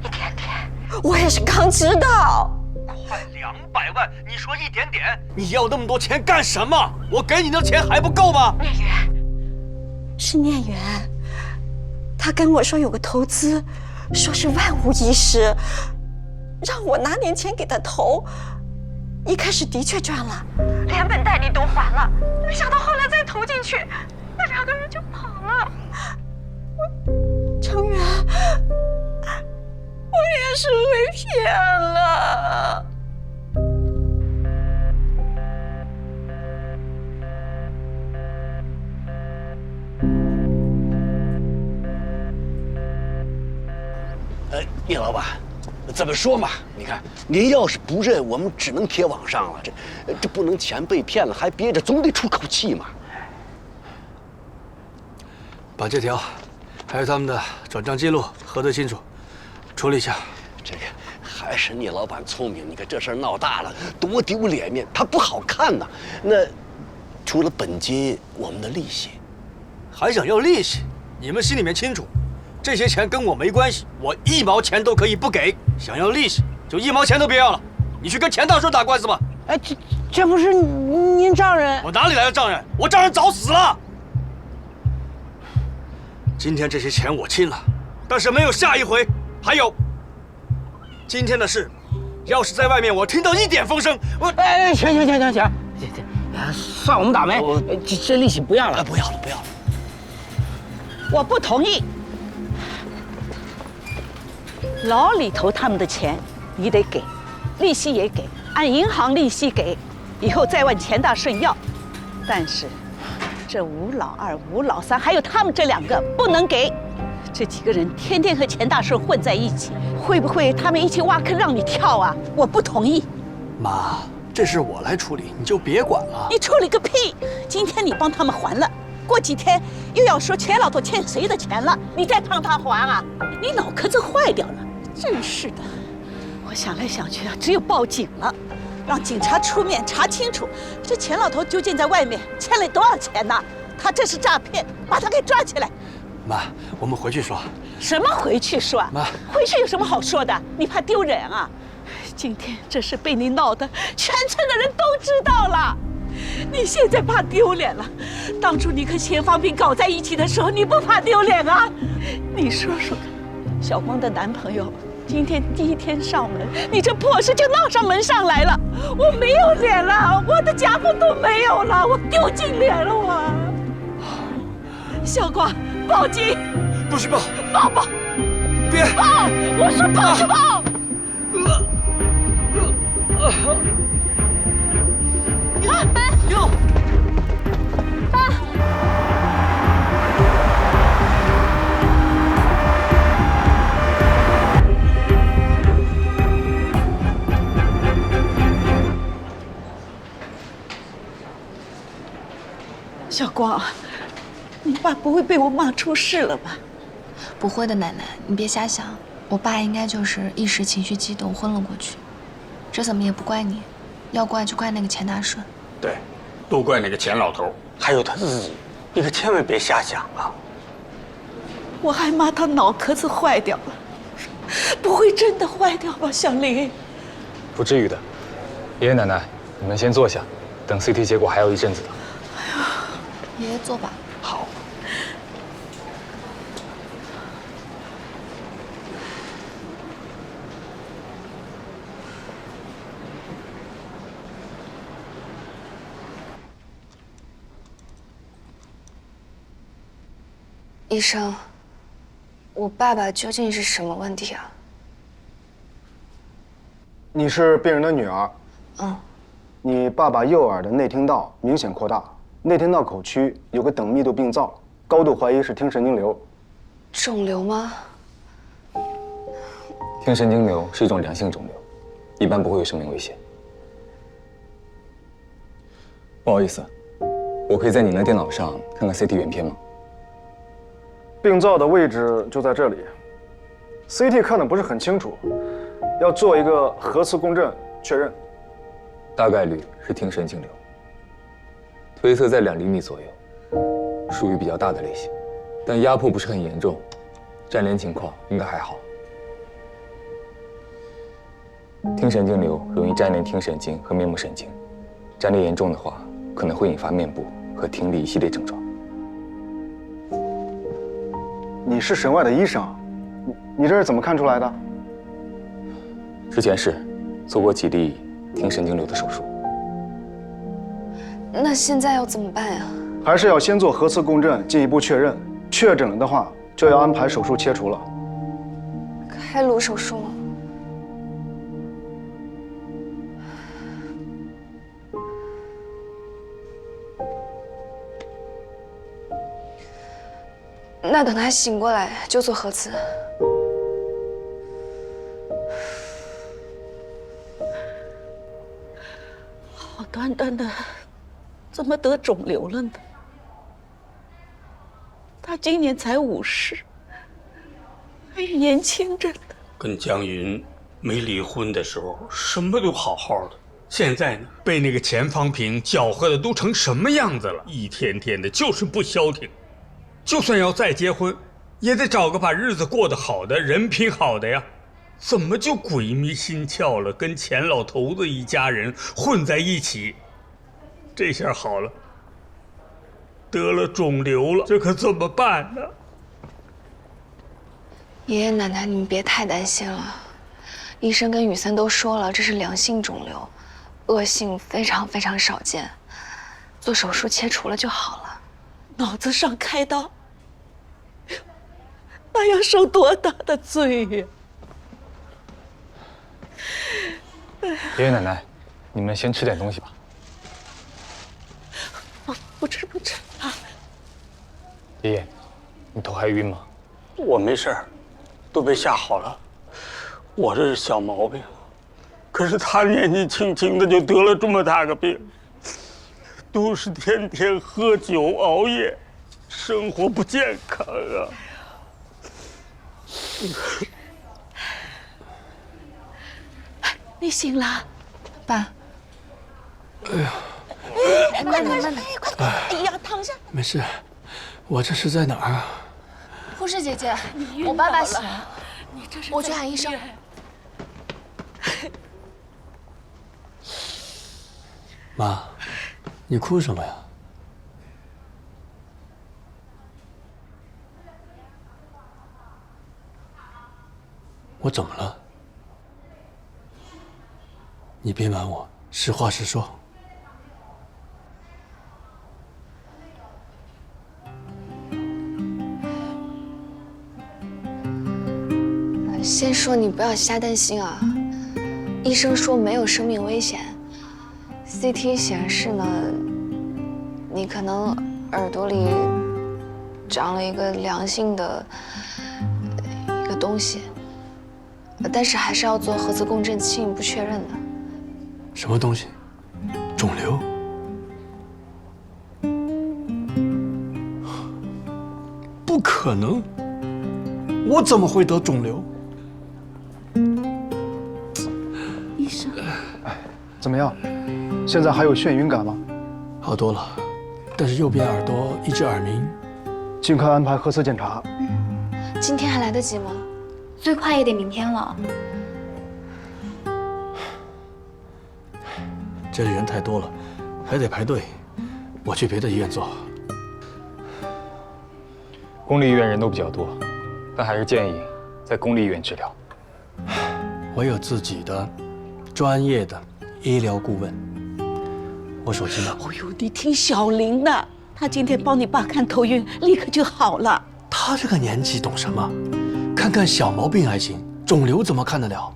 一点点，我也是刚知道。快200万，你说一点点？你要那么多钱干什么？我给你的钱还不够吗？聂远，是聂远，他跟我说有个投资，说是万无一失，让我拿点钱给他投。一开始的确赚了，连本带利都还了，没想到后来再投进去，那2个人就跑了。成远，我也是被骗了。聂老板，怎么说嘛？你看，您要是不认，我们只能贴网上了。这不能钱被骗了还憋着，总得出口气嘛。把这条，还有他们的转账记录核对清楚，处理一下。这个还是聂老板聪明，你看这事儿闹大了，多丢脸面，他不好看呐。那除了本金，我们的利息，还想要利息？你们心里面清楚。这些钱跟我没关系，我1毛钱都可以不给。想要利息，就1毛钱都别要了。你去跟钱大顺打官司吧。哎，这不是您丈人？我哪里来的丈人？我丈人早死了。今天这些钱我清了，但是没有下一回。还有，今天的事，要是在外面我听到一点风声，我……哎，行，算我们倒霉。这利息不要了，不要了。我不同意。牢里头他们的钱你得给，利息也给，按银行利息给，以后再问钱大顺要。但是这吴老二、吴老三还有他们这2个不能给。这几个人天天和钱大顺混在一起，会不会他们一起挖坑让你跳啊？我不同意。妈，这事我来处理，你就别管了。你处理个屁！今天你帮他们还了，过几天又要说钱老头欠谁的钱了，你再帮他还啊？你脑壳子坏掉了！真是的，我想来想去啊，只有报警了，让警察出面查清楚，这钱老头究竟在外面欠了多少钱呢？他这是诈骗，把他给抓起来。妈，我们回去说。什么回去说？妈，回去有什么好说的？你怕丢人啊？今天这事被你闹的，全村的人都知道了。你现在怕丢脸了？当初你和钱方平搞在一起的时候，你不怕丢脸啊？你说说看。小光的男朋友今天第1天上门，你这破事就闹上门上来了，我没有脸了，我的家风都没有了，我丢尽脸了我。小光，报警！不许报！报！别！报！我说报就报！哟！小光，你爸不会被我骂出事了吧？不会的，奶奶，你别瞎想。我爸应该就是一时情绪激动昏了过去，这怎么也不怪你，要怪就怪那个钱大顺。对，都怪那个钱老头，还有他自己，你可千万别瞎想啊！我还骂他脑壳子坏掉了，不会真的坏掉吧，小林？不至于的。爷爷奶奶，你们先坐下，等 CT 结果还要一阵子的。爷爷坐吧。好。医生，我爸爸究竟是什么问题啊？你是病人的女儿。嗯。你爸爸右耳的内听道明显扩大，内听道口区有个等密度病灶，高度怀疑是听神经瘤。肿瘤吗？听神经瘤是一种良性肿瘤，一般不会有生命危险。不好意思，我可以在你的电脑上看看 CT 原片吗？病灶的位置就在这里 ，CT 看得不是很清楚，要做一个核磁共振确认。大概率是听神经瘤，推测在2厘米左右，属于比较大的类型，但压迫不是很严重，粘连情况应该还好。听神经瘤容易粘连听神经和面目神经，粘连严重的话，可能会引发面部和听力一系列症状。你是神外的医生，你这是怎么看出来的？之前是做过几例听神经瘤的手术。那现在要怎么办呀？还是要先做核磁共振进一步确认，确诊了的话就要安排手术切除了。开颅手术吗？那等他醒过来就做核磁。好端端的，怎么得肿瘤了呢？他今年才50，还年轻着呢。跟江云没离婚的时候，什么都好好的。现在呢，被那个钱方平搅和的都成什么样子了？一天天的就是不消停。就算要再结婚，也得找个把日子过得好的、人品好的呀。怎么就鬼迷心窍了，跟钱老头子一家人混在一起？这下好了，得了肿瘤了，这可怎么办呢？爷爷奶奶，你们别太担心了。医生跟雨森都说了，这是良性肿瘤，恶性非常非常少见，做手术切除了就好了。脑子上开刀，那要受多大的罪呀！爷爷奶奶，你们先吃点东西吧。不吃啊！爷爷，你头还晕吗？我没事儿，都被吓好了。我这是小毛病，可是他年纪轻轻的就得了这么大个病，都是天天喝酒熬夜，生活不健康啊。你醒了，爸。哎呀！快点！哎呀，躺下。没事，我这是在哪儿啊？护士姐姐，我爸爸醒了，我去喊医生。妈，你哭什么呀？我怎么了？你别瞒我，实话实说。先说你不要瞎担心啊，医生说没有生命危险 ，CT 显示呢，你可能耳朵里长了一个良性的一个东西，但是还是要做核磁共振进一步确认的。什么东西？肿瘤？不可能！我怎么会得肿瘤？医生，怎么样？现在还有眩晕感吗？好多了，但是右边耳朵一直耳鸣。尽快安排核磁检查。今天还来得及吗？最快也得明天了。这里人太多了，还得排队。我去别的医院做。公立医院人都比较多，但还是建议在公立医院治疗。我有自己的专业的医疗顾问。我手机呢？哦呦，你听小林的，他今天帮你爸看头晕，立刻就好了。他这个年纪懂什么？看看小毛病还行，肿瘤怎么看得了？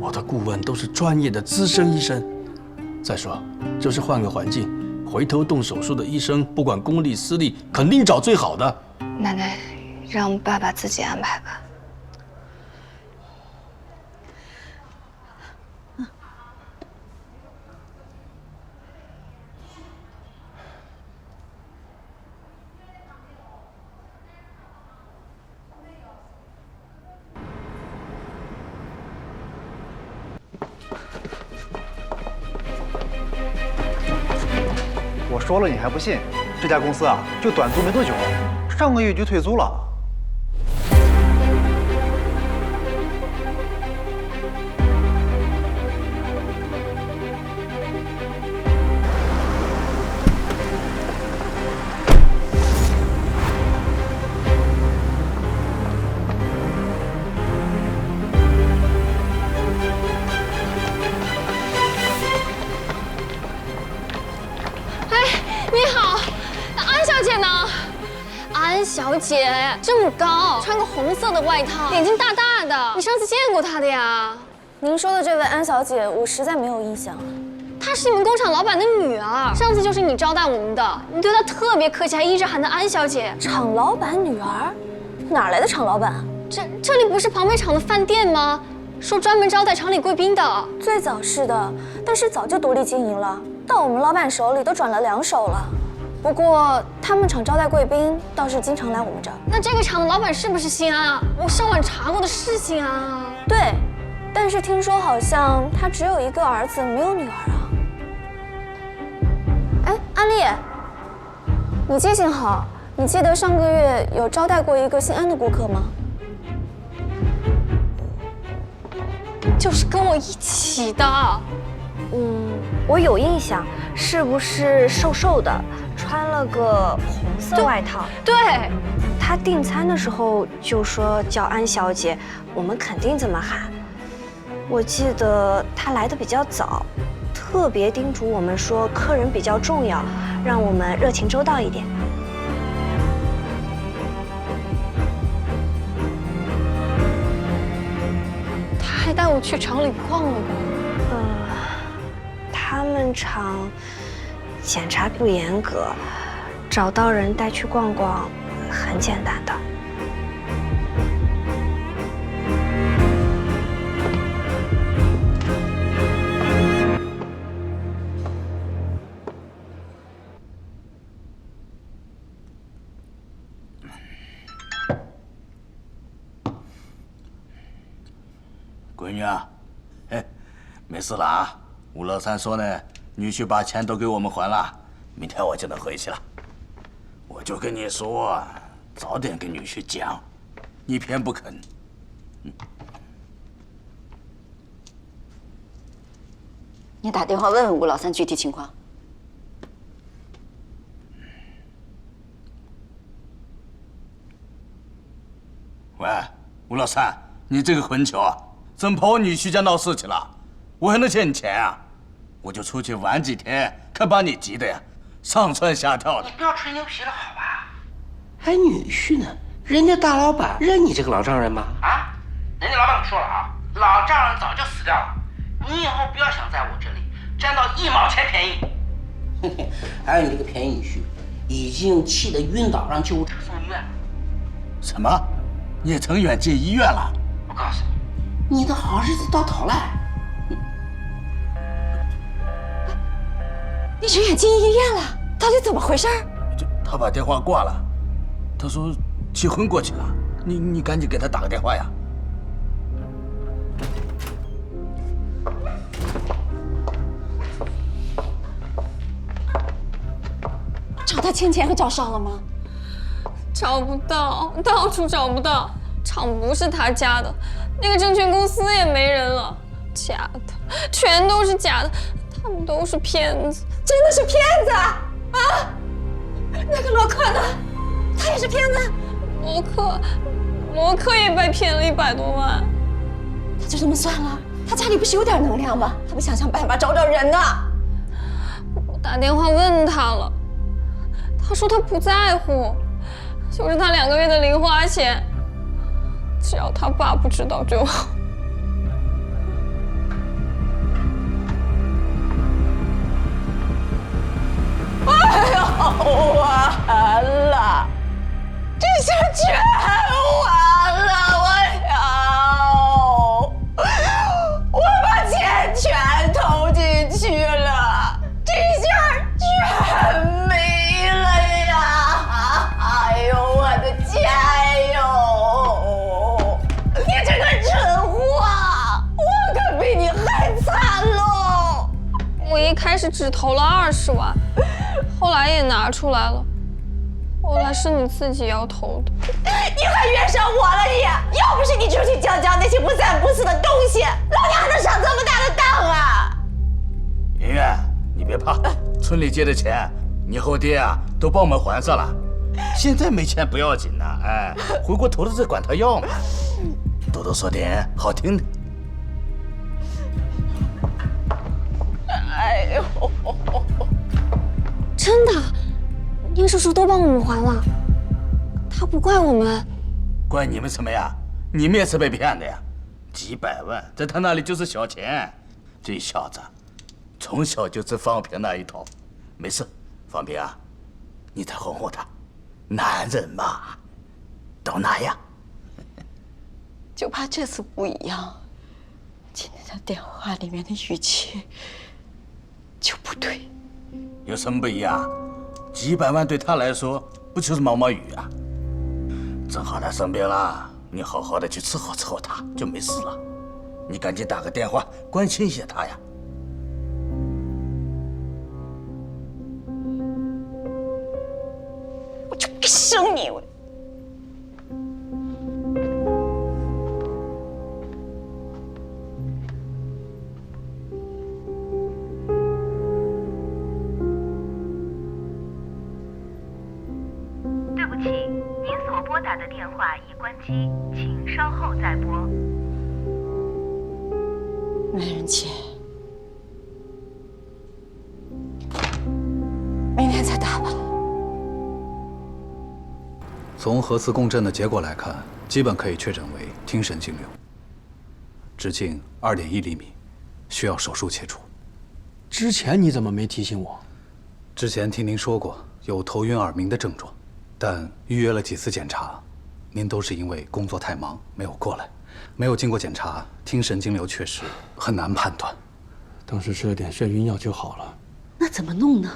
我的顾问都是专业的资深医生。再说，就是换个环境，回头动手术的医生，不管公立私立，肯定找最好的。奶奶，让爸爸自己安排吧。我说了你还不信？这家公司啊，就短租没多久，上个月就退租了。你好，安小姐呢？安小姐这么高，穿个红色的外套，眼睛大大的，你上次见过她的呀？您说的这位安小姐，我实在没有印象了。她是你们工厂老板的女儿，上次就是你招待我们的，你对她特别客气，还一直喊她安小姐。厂老板女儿？哪来的厂老板啊？这里不是庞培厂的饭店吗？说专门招待厂里贵宾的。最早是的，但是早就独立经营了，到我们老板手里都转了2手了。不过他们厂招待贵宾倒是经常来我们这儿。那这个厂的老板是不是姓安啊？我上网查过的是姓安啊。对，但是听说好像他只有一个儿子，没有女儿啊。哎，安丽，你记性好，你记得上个月有招待过一个姓安的顾客吗？就是跟我一起的。我有印象，是不是瘦瘦的，穿了个红色外套？对，他订餐的时候就说叫安小姐，我们肯定这么喊。我记得他来的比较早，特别叮嘱我们说客人比较重要，让我们热情周到一点。他还带我去厂里逛了逛。他们厂检查不严格，找到人带去逛逛很简单的。闺女啊，没事了啊。吴老三说呢，女婿把钱都给我们还了，明天我就能回去了。我就跟你说，早点跟女婿讲，你偏不肯。你打电话问问吴老三具体情况。喂，吴老三，你这个混球啊，怎么跑我女婿家闹事去了？我还能欠你钱啊？我就出去玩几天，可把你急的呀，上蹿下跳的。你不要吹牛皮了，好吧？还女婿呢？人家大老板认你这个老丈人吗？啊？人家老板可说了啊，老丈人早就死掉了，你以后不要想在我这里占到1毛钱便宜。嘿嘿，还有你这个便宜女婿，已经气得晕倒，让救护车送医院。什么？聂成远进医院了？我告诉你，你的好日子到头了。聂成远进医院了，到底怎么回事？他把电话挂了，他说气昏过去了。你赶紧给他打个电话呀。找他欠钱和找上了吗？找不到，到处找不到，厂不是他家的，那个证券公司也没人了，假的，全都是假的，他们都是骗子，真的是骗子啊！那个罗克呢？他也是骗子？罗克也被骗了100多万。他就这么算了？他家里不是有点能量吗？他不想想办法找人呢？我打电话问他了，他说他不在乎，就是他2个月的零花钱，只要他爸不知道就好。哎呦，完了！这下全完了！我把钱全投进去了，这下全没了呀！哎呦，我的钱哟！你这个蠢货，我可比你还惨喽！我一开始只投了20万，后来也拿出来了。后来是你自己要投的，你还冤上我了你！要不是你出去讲那些不三不四的东西，老娘还能上这么大的当啊！圆圆，你别怕，村里借的钱，你和我爹啊都帮我们还上了。现在没钱不要紧呐，哎，回过头了再管他要嘛。多多说点好听的。哎呦，真的。宁叔叔都帮我们还了，他不怪我们。怪你们什么呀？你们也是被骗的呀！几百万在他那里就是小钱。这小子从小就吃方平那一套。没事，方平啊，你再哄哄他，男人嘛，都那样。就怕这次不一样，今天他电话里面的语气就不对。有什么不一样？几百万对他来说不就是毛毛雨啊？正好他生病了，你好好的去伺候他就没事了。你赶紧打个电话关心一下他呀。我就不生你！打的电话已关机，请稍后再拨。没人接，明天再打吧。从核磁共振的结果来看，基本可以确诊为听神经瘤，直径2.1厘米，需要手术切除。之前你怎么没提醒我？之前听您说过有头晕耳鸣的症状。但预约了几次检查，您都是因为工作太忙没有过来，没有经过检查，听神经瘤确实很难判断。当时吃了点眩晕药就好了。那怎么弄呢？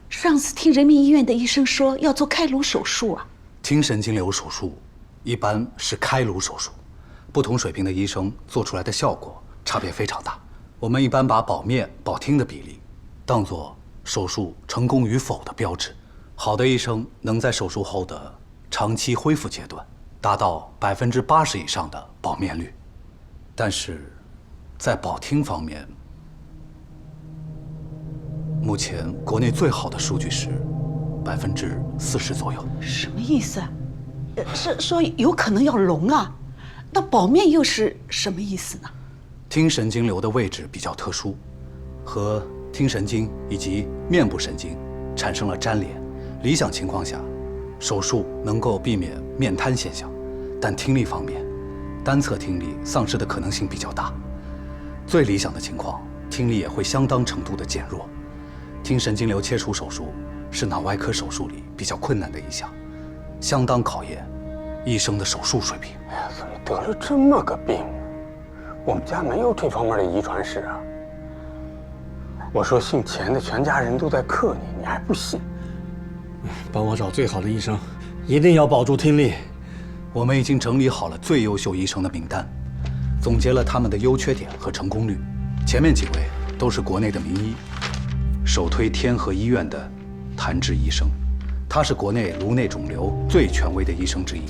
上次听人民医院的医生说要做开颅手术啊。听神经瘤手术一般是开颅手术，不同水平的医生做出来的效果差别非常大。我们一般把保面保听的比例当作手术成功与否的标志。好的医生能在手术后的长期恢复阶段达到80%以上的保面率，但是在保听方面，目前国内最好的数据是40%左右。什么意思？是说有可能要聋啊？那保面又是什么意思呢？听神经瘤的位置比较特殊，和听神经以及面部神经产生了粘连。理想情况下，手术能够避免面瘫现象，但听力方面，单侧听力丧失的可能性比较大。最理想的情况，听力也会相当程度的减弱。听神经瘤切除手术是脑外科手术里比较困难的一项，相当考验医生的手术水平。哎呀，所以得了这么个病，我们家没有这方面的遗传史啊。我说姓钱的全家人都在克你，你还不信？帮我找最好的医生，一定要保住听力。我们已经整理好了最优秀医生的名单，总结了他们的优缺点和成功率。前面几位都是国内的名医，首推天河医院的谭志医生，他是国内颅内肿瘤最权威的医生之一。